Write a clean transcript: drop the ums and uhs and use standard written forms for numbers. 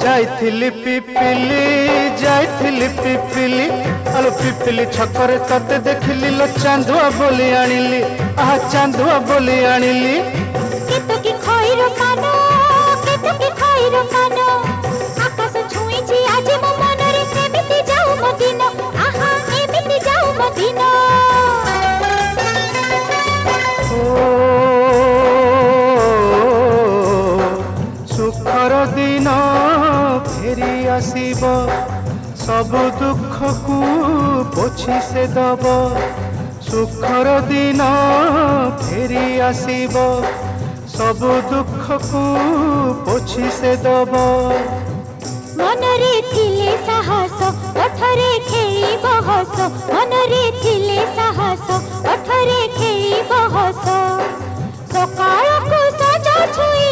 जाइथिली पिपिली आलो पिपिली छकरे तते देखिली लो चांदुआ बोली आनिली आहा चांदुआ बोली आनिली केतो की खइरो कानो केतो की खइरो कानो आकाश छुईची आज मो मनरे एमिति जाऊ मदिनो आहा एमिति जाऊ मदिनो सुखर दिन फेरी आसीब सब दुख को पोछि से दब सुखर दिन फेरी आसीब सब दुख को पोछि से दब मनरे थिले साहस ओठरे खेलिब हस मनरे थिले साहस ओठरे खेलिब हस सकाळ को सजा छुई